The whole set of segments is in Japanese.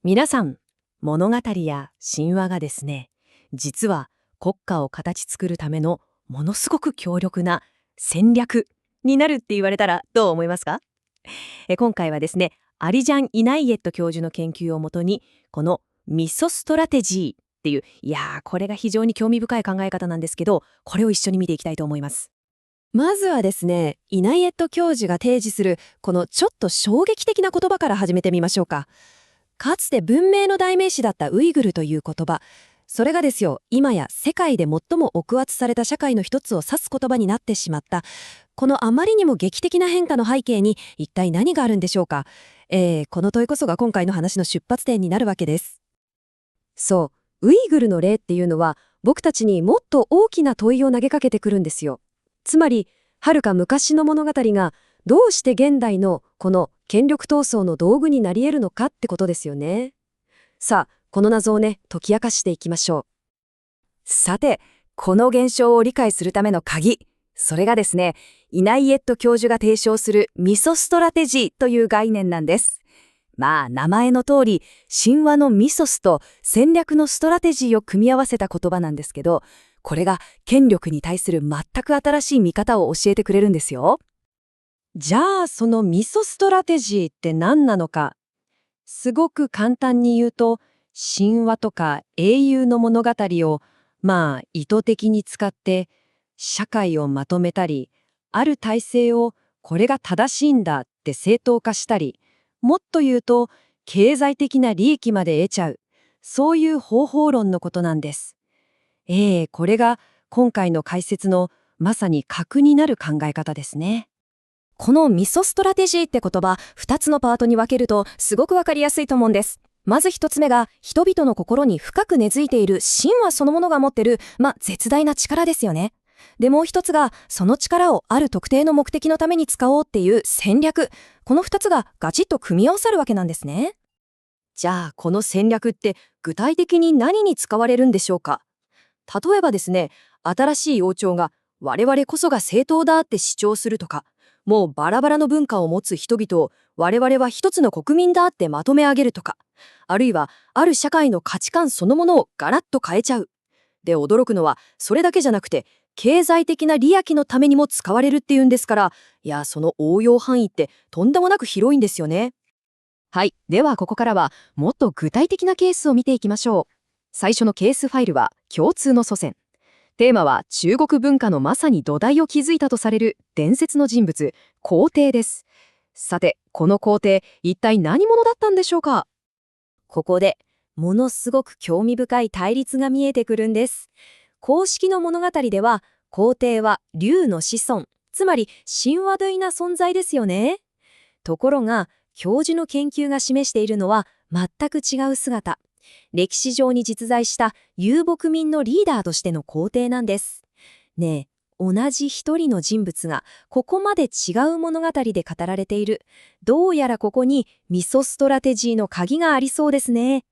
皆さん、物語や神話がですね、実は国家を形作るためのものすごく強力な戦略になるって言われたらどう思いますか？今回はですね、アリジャン・イナイエット教授の研究をもとに、このミソストラテジーっていう、これが非常に興味深い考え方なんですけど、これを一緒に見ていきたいと思います。まずはですね、イナイエット教授が提示するこのちょっと衝撃的な言葉から始めてみましょうか。かつて文明の代名詞だったウイグルという言葉、それがですよ、今や世界で最も抑圧された社会の一つを指す言葉になってしまった。このあまりにも劇的な変化の背景に一体何があるんでしょうか。この問いこそが今回の話の出発点になるわけです。そう、ウイグルの例っていうのは僕たちにもっと大きな問いを投げかけてくるんですよ。つまり、はるか昔の物語がどうして現代のこの権力闘争の道具になり得るのかってことですよね。さあ、この謎をね、解き明かしていきましょう。さて、この現象を理解するための鍵、それがですね、イナイエット教授が提唱するミソストラテジーという概念なんです。名前の通り、神話のミソスと戦略のストラテジーを組み合わせた言葉なんですけど、これが権力に対する全く新しい見方を教えてくれるんですよ。じゃあ、そのミソストラテジーって何なのか。すごく簡単に言うと、神話とか英雄の物語を、意図的に使って、社会をまとめたり、ある体制をこれが正しいんだって正当化したり、もっと言うと、経済的な利益まで得ちゃう、そういう方法論のことなんです。これが今回の解説のまさに核になる考え方ですね。このミソストラテジーって言葉、2つのパートに分けるとすごくわかりやすいと思うんです。まず1つ目が、人々の心に深く根付いている神話そのものが持ってる、絶大な力ですよね。で、もう一つが、その力をある特定の目的のために使おうっていう戦略。この2つがガチッと組み合わさるわけなんですね。じゃあ、この戦略って具体的に何に使われるんでしょうか？例えばですね、新しい王朝が我々こそが正当だって主張するとか、もうバラバラの文化を持つ人々を我々は一つの国民だってまとめ上げるとか、あるいはある社会の価値観そのものをガラッと変えちゃう。で、驚くのはそれだけじゃなくて、経済的な利益のためにも使われるっていうんですから、その応用範囲ってとんでもなく広いんですよね。はい。ではここからはもっと具体的なケースを見ていきましょう。最初のケースファイルは共通の祖先。テーマは中国文化のまさに土台を築いたとされる伝説の人物、皇帝です。さて、この皇帝、一体何者だったんでしょうか？ここでものすごく興味深い対立が見えてくるんです。公式の物語では、皇帝は竜の子孫、つまり神話的な存在ですよね。ところが、教授の研究が示しているのは全く違う姿。歴史上に実在した遊牧民のリーダーとしての皇帝なんです。ねえ、同じ一人の人物がここまで違う物語で語られている。どうやらここにミソストラテジーの鍵がありそうですね。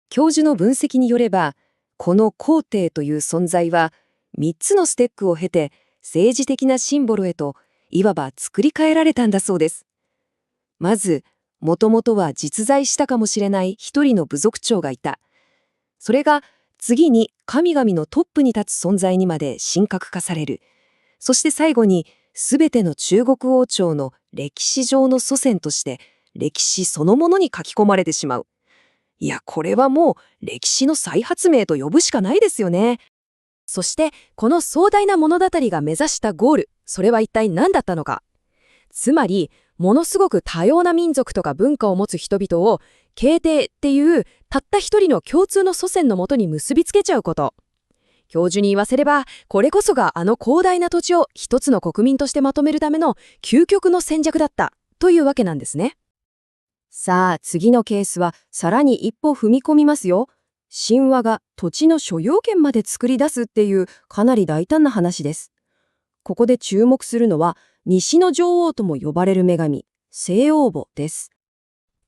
教授の分析によれば、この皇帝という存在は3つのステップを経て政治的なシンボルへといわば作り変えられたんだそうです。まず、もともとは実在したかもしれない一人の部族長がいた。それが次に神々のトップに立つ存在にまで神格化される。そして最後にすべての中国王朝の歴史上の祖先として歴史そのものに書き込まれてしまう。これはもう歴史の再発明と呼ぶしかないですよね。そして、この壮大な物語が目指したゴール、それは一体何だったのか。つまり、ものすごく多様な民族とか文化を持つ人々を、皇帝っていうたった一人の共通の祖先のもとに結びつけちゃうこと。教授に言わせれば、これこそがあの広大な土地を一つの国民としてまとめるための究極の戦略だったというわけなんですね。さあ、次のケースはさらに一歩踏み込みますよ。神話が土地の所有権まで作り出すっていうかなり大胆な話です。ここで注目するのは、西の女王とも呼ばれる女神、西王母です。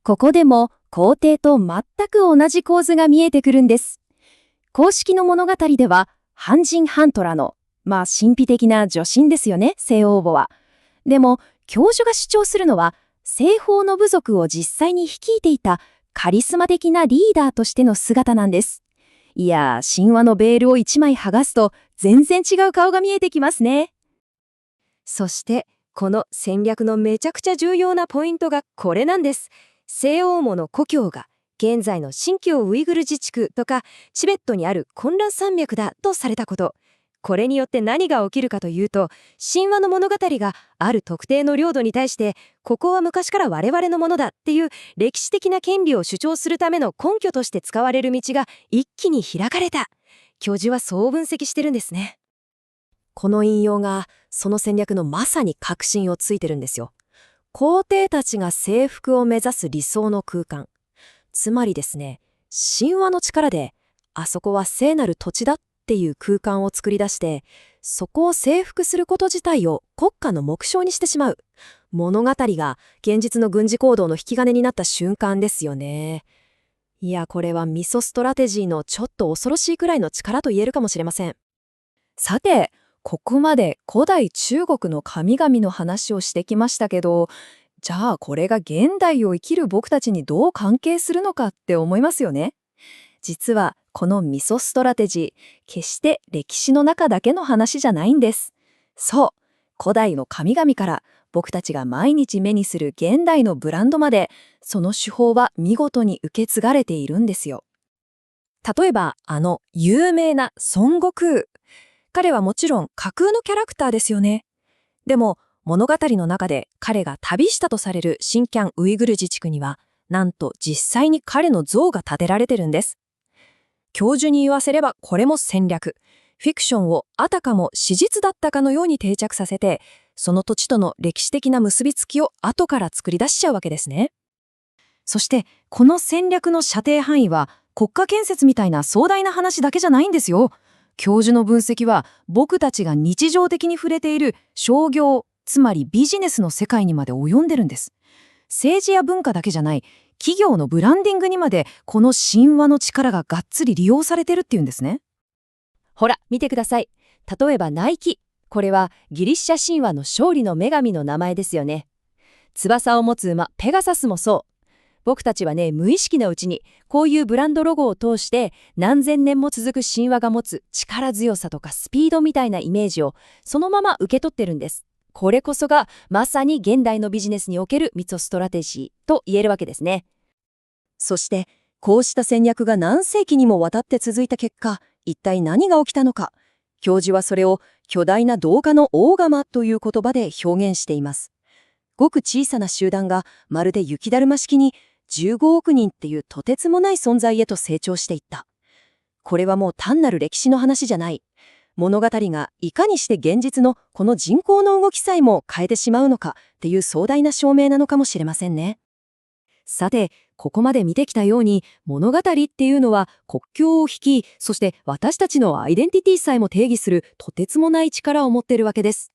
ここでも皇帝と全く同じ構図が見えてくるんです。公式の物語では、半人半虎の、神秘的な女神ですよね、西王母は。でも、教授が主張するのは、西方の部族を実際に率いていたカリスマ的なリーダーとしての姿なんです。いやー、神話のベールを一枚剥がすと全然違う顔が見えてきますね。そして、この戦略のめちゃくちゃ重要なポイントがこれなんです。西欧モの故郷が、現在の新疆ウイグル自治区とか、チベットにある混乱山脈だとされたこと。これによって何が起きるかというと、神話の物語がある特定の領土に対して、ここは昔から我々のものだっていう歴史的な権利を主張するための根拠として使われる道が一気に開かれた。教授はそう分析してるんですね。この引用がその戦略のまさに核心をついてるんですよ。皇帝たちが征服を目指す理想の空間。つまりですね、神話の力で、あそこは聖なる土地だっていう空間を作り出して、そこを征服すること自体を国家の目標にしてしまう。物語が現実の軍事行動の引き金になった瞬間ですよね。いや、これはミソストラテジーのちょっと恐ろしいくらいの力と言えるかもしれません。さて、ここまで古代中国の神々の話をしてきましたけど、じゃあこれが現代を生きる僕たちにどう関係するのかって思いますよね。実はこのミソストラテジー、決して歴史の中だけの話じゃないんです。そう、古代の神々から僕たちが毎日目にする現代のブランドまで、その手法は見事に受け継がれているんですよ。例えば有名な孫悟空。彼はもちろん架空のキャラクターですよね。でも物語の中で彼が旅したとされる新疆ウイグル自治区には、なんと実際に彼の像が建てられてるんです。教授に言わせればこれも戦略。フィクションをあたかも史実だったかのように定着させて、その土地との歴史的な結びつきを後から作り出しちゃうわけですね。そしてこの戦略の射程範囲は国家建設みたいな壮大な話だけじゃないんですよ。教授の分析は僕たちが日常的に触れている商業、つまりビジネスの世界にまで及んでるんです。政治や文化だけじゃない、企業のブランディングにまでこの神話の力ががっつり利用されてるっていうんですね。ほら、見てください。例えばナイキ。これはギリシャ神話の勝利の女神の名前ですよね。翼を持つ馬、ペガサスもそう。僕たちはね、無意識のうちにこういうブランドロゴを通して何千年も続く神話が持つ力強さとかスピードみたいなイメージをそのまま受け取ってるんです。これこそがまさに現代のビジネスにおけるミソストラテジーと言えるわけですね。そしてこうした戦略が何世紀にもわたって続いた結果、一体何が起きたのか。教授はそれを巨大な動画の大釜という言葉で表現しています。ごく小さな集団がまるで雪だるま式に15億人っていうとてつもない存在へと成長していった。これはもう単なる歴史の話じゃない。物語がいかにして現実のこの人口の動きさえも変えてしまうのかっていう壮大な証明なのかもしれませんね。さて、ここまで見てきたように物語っていうのは国境を引き、そして私たちのアイデンティティさえも定義するとてつもない力を持っているわけです。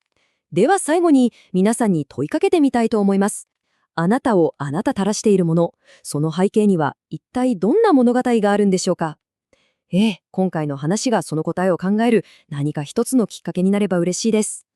では最後に皆さんに問いかけてみたいと思います。あなたをあなたたらしているもの、その背景には一体どんな物語があるんでしょうか。今回の話がその答えを考える何か一つのきっかけになれば嬉しいです。